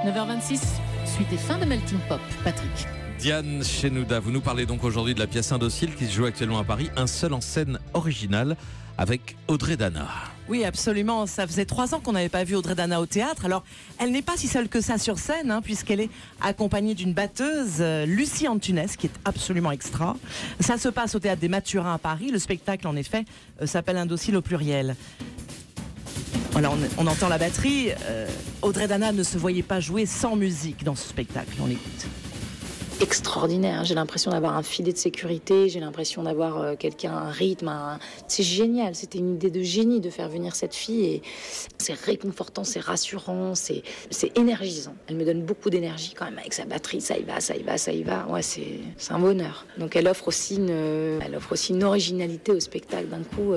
9h26, suite et fin de Melting Pop. Patrick. Diane Chenouda, vous nous parlez donc aujourd'hui de la pièce Indocile qui se joue actuellement à Paris, un seul en scène originale avec Audrey Dana. Oui, absolument. Ça faisait 3 ans qu'on n'avait pas vu Audrey Dana au théâtre. Alors, elle n'est pas si seule que ça sur scène, puisqu'elle est accompagnée d'une batteuse, Lucie Antunes, qui est absolument extra. Ça se passe au théâtre des Mathurins à Paris. Le spectacle, en effet, s'appelle Indocile au pluriel. Voilà, on entend la batterie. Audrey Dana ne se voyait pas jouer sans musique dans ce spectacle. On l'écoute. Extraordinaire, j'ai l'impression d'avoir un filet de sécurité, j'ai l'impression d'avoir un rythme, c'est génial, c'était une idée de génie de faire venir cette fille et c'est réconfortant, c'est rassurant, c'est énergisant. Elle me donne beaucoup d'énergie quand même avec sa batterie, ça y va, ça y va, ça y va, ouais, c'est un bonheur. Donc elle offre aussi une originalité au spectacle d'un coup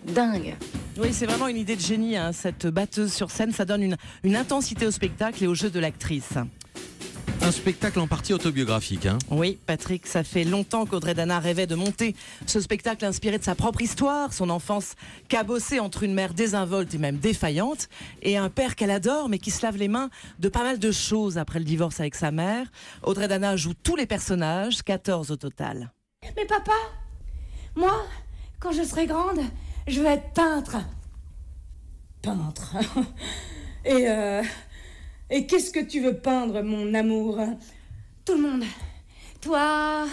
dingue. Oui, c'est vraiment une idée de génie, cette batteuse sur scène, ça donne une intensité au spectacle et au jeu de l'actrice. Un spectacle en partie autobiographique. Oui, Patrick, ça fait longtemps qu'Audrey Dana rêvait de monter ce spectacle inspiré de sa propre histoire, son enfance cabossée entre une mère désinvolte et même défaillante, et un père qu'elle adore mais qui se lave les mains de pas mal de choses après le divorce avec sa mère. Audrey Dana joue tous les personnages, 14 au total. Mais papa, moi, quand je serai grande, je veux être peintre. Peintre. Et qu'est-ce que tu veux peindre, mon amour? Tout le monde. Toi,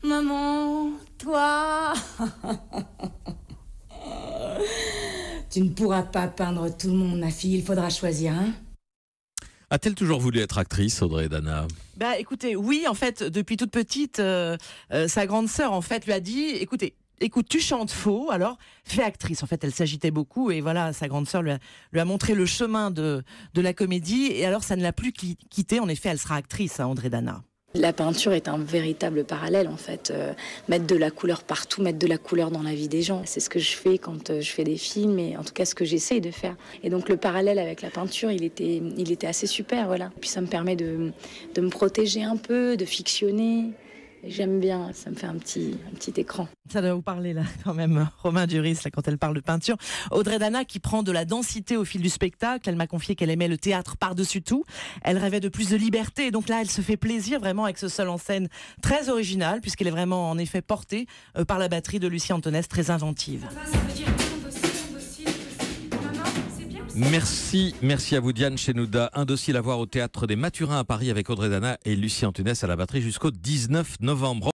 maman, toi. Tu ne pourras pas peindre tout le monde, ma fille. Il faudra choisir, A-t-elle toujours voulu être actrice, Audrey Dana ? Bah, écoutez, oui, en fait, depuis toute petite, sa grande sœur, en fait, lui a dit, écoute, tu chantes faux, alors fais actrice. En fait, elle s'agitait beaucoup et voilà, sa grande sœur lui a montré le chemin de la comédie et alors ça ne l'a plus quittée. En effet, elle sera actrice, Audrey Dana. La peinture est un véritable parallèle en fait, mettre de la couleur partout, mettre de la couleur dans la vie des gens. C'est ce que je fais quand je fais des films et en tout cas ce que j'essaye de faire. Et donc le parallèle avec la peinture, il était assez super, voilà. Puis ça me permet de me protéger un peu, de fictionner. J'aime bien, ça me fait un petit écran. Ça doit vous parler là quand même, Romain Duris, là, quand elle parle de peinture. Audrey Dana qui prend de la densité au fil du spectacle. Elle m'a confié qu'elle aimait le théâtre par-dessus tout. Elle rêvait de plus de liberté et donc là elle se fait plaisir vraiment avec ce seul en scène très original puisqu'elle est vraiment en effet portée par la batterie de Lucie Antunes, très inventive. Merci à vous Diane Chenouda. Indocile à voir au théâtre des Mathurins à Paris avec Audrey Dana et Lucie Antunes à la batterie jusqu'au 19 novembre.